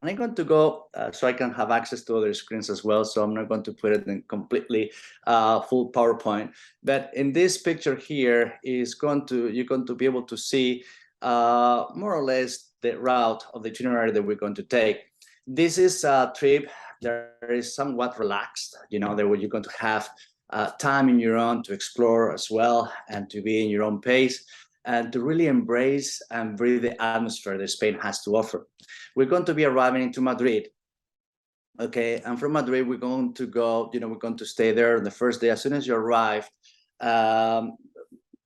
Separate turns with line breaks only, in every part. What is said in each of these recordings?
I'm going to go so I can have access to other screens as well. So I'm not going to put it in completely full PowerPoint. But in this picture here is you're going to be able to see more or less the route of the itinerary that we're going to take. This is a trip that is somewhat relaxed, you know, that you're going to have time in your own to explore as well and to be in your own pace and to really embrace and breathe the atmosphere that Spain has to offer. We're going to be arriving into Madrid. Okay, and from Madrid, we're going to go, you know, we're going to stay there the first day. As soon as you arrive,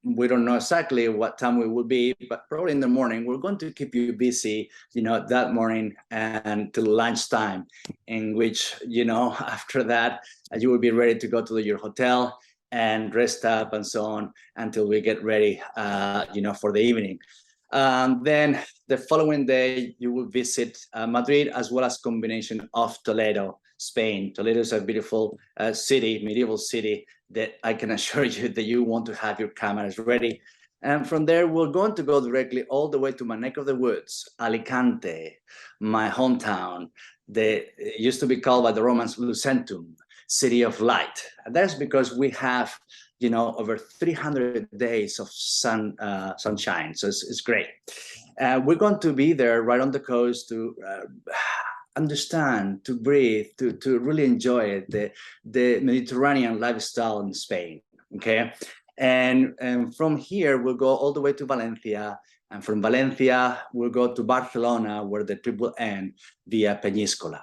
we don't know exactly what time we will be, but probably in the morning. We're going to keep you busy, you know, that morning and till lunchtime, in which, you know, after that, you will be ready to go to your hotel and rest up and so on until we get ready, you know, for the evening. Then the following day, you will visit Madrid as well as combination of Toledo, Spain. Toledo is a beautiful city, medieval city that I can assure you that you want to have your cameras ready. And from there, we're going to go directly all the way to my neck of the woods, Alicante, my hometown, that used to be called by the Romans Lucentum, city of light. And that's because we have, you know, over 300 days of sunshine. So it's great. We're going to be there right on the coast to understand, to breathe, to really enjoy it, the Mediterranean lifestyle in Spain, okay? And from here, we'll go all the way to Valencia. And from Valencia, we'll go to Barcelona, where the trip will end via Peñíscola.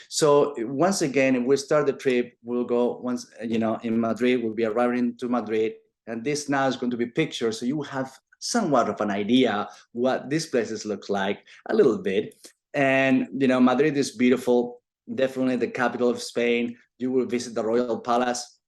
So once again, if we start the trip, we'll go once, you know, in Madrid, we'll be arriving to Madrid. And this now is going to be pictures. So you have somewhat of an idea what these places look like a little bit. And, you know, Madrid is beautiful, definitely the capital of Spain. You will visit the Royal Palace,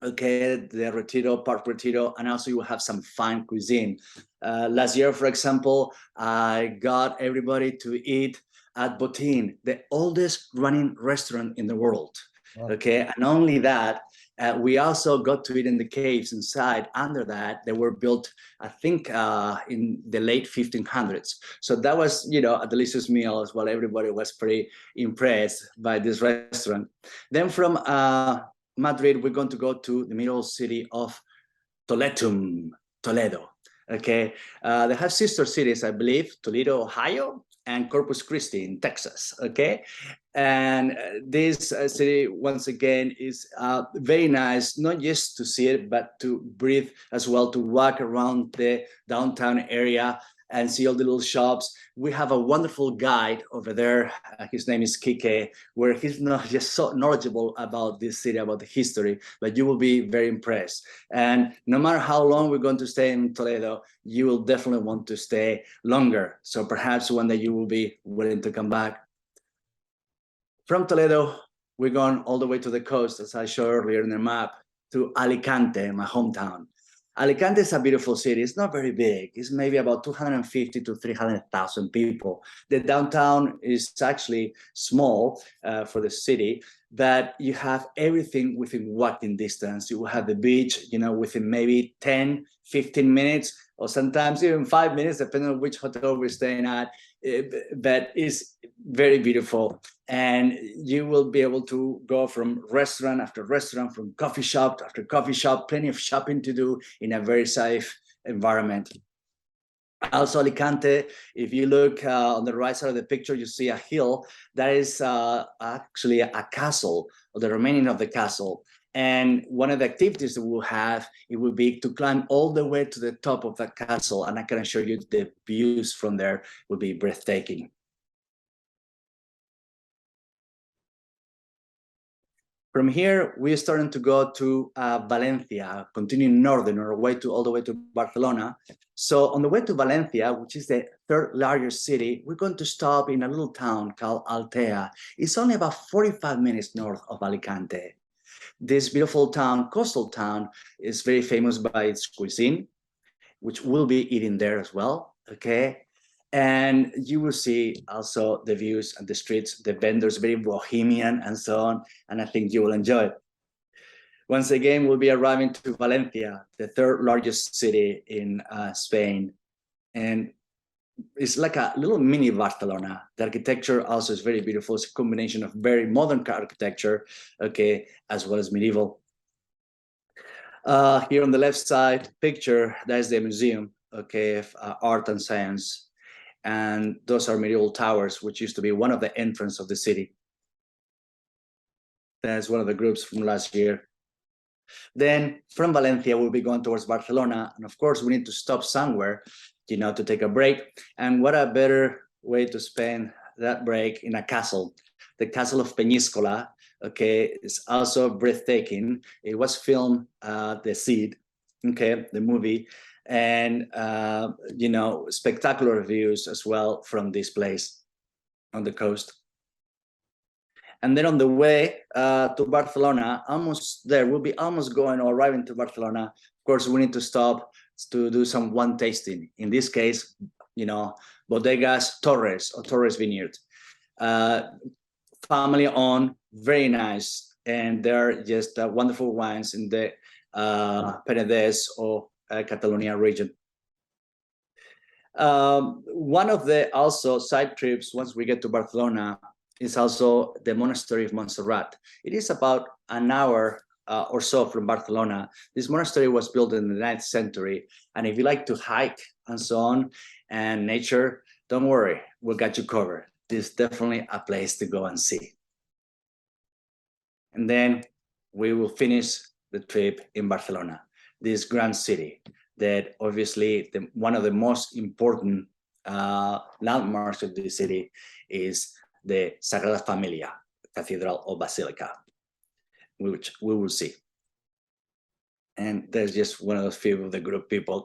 okay, the Retiro, Park Retiro, and also you will have some fine cuisine. Last year, for example, I got everybody to eat at Botín, the oldest running restaurant in the world. Wow. Okay, and only that, we also got to eat in the caves inside. Under that, they were built, I think, in the late 1500s. So that was, you know, a delicious meal as well. Everybody was pretty impressed by this restaurant. Then from Madrid, we're going to go to the middle city of Toledo. Okay, they have sister cities, I believe, Toledo, Ohio, and Corpus Christi in Texas. Okay, and this city, once again, is very nice, not just to see it, but to breathe as well, to walk around the downtown area and see all the little shops. We have a wonderful guide over there. His name is Kike, where he's not just so knowledgeable about this city, about the history, but you will be very impressed. And no matter how long we're going to stay in Toledo, you will definitely want to stay longer. So perhaps one day you will be willing to come back. From Toledo, we're going all the way to the coast, as I showed earlier in the map, to Alicante, my hometown. Alicante is a beautiful city. It's not very big. It's maybe about 250 to 300,000 people. The downtown is actually small for the city, but you have everything within walking distance. You will have the beach, you know, within maybe 10, 15 minutes, or sometimes even 5 minutes, depending on which hotel we're staying at. But it's very beautiful. And you will be able to go from restaurant after restaurant, from coffee shop after coffee shop, plenty of shopping to do in a very safe environment. Also, Alicante, if you look on the right side of the picture, you see a hill that is actually a castle, or the remaining of the castle. And one of the activities that we'll have, it will be to climb all the way to the top of that castle. And I can assure you the views from there will be breathtaking. From here, we're starting to go to Valencia, continuing northern, our way to all the way to Barcelona. So on the way to Valencia, which is the third largest city, we're going to stop in a little town called Altea. It's only about 45 minutes north of Alicante. This beautiful town, coastal town, is very famous by its cuisine, which we'll be eating there as well, okay? And you will see also the views and the streets, the vendors, very bohemian and so on, and I think you will enjoy it. Once again, we'll be arriving to Valencia, the third largest city in Spain. And it's like a little mini Barcelona. The architecture also is very beautiful. It's a combination of very modern architecture, okay, as well as medieval. Here on the left side picture, that's the museum, okay, of art and science. And those are medieval towers, which used to be one of the entrance of the city. That's one of the groups from last year. Then from Valencia, we'll be going towards Barcelona. And of course, we need to stop somewhere, to take a break. And what a better way to spend that break in a castle. The castle of Peñíscola, okay, is also breathtaking. It was filmed The Cid, okay, the movie, and spectacular views as well from this place on the coast. And then on the way to Barcelona, almost there, we'll be almost going or arriving to Barcelona. Of course, we need to stop to do some wine tasting. In this case, Bodegas Torres or Torres Vineyard. Family owned, very nice. And they're just wonderful wines in the Penedès or Catalonia region. One of the also side trips once we get to Barcelona is also the monastery of Montserrat. It is about an hour or so from Barcelona. This monastery was built in the 9th century. And if you like to hike and so on and nature, don't worry, we'll get you covered. This is definitely a place to go and see. And then we will finish the trip in Barcelona, this grand city that obviously one of the most important landmarks of the city is the Sagrada Familia Cathedral or Basilica, which we will see. And there's just one of those few of the group people,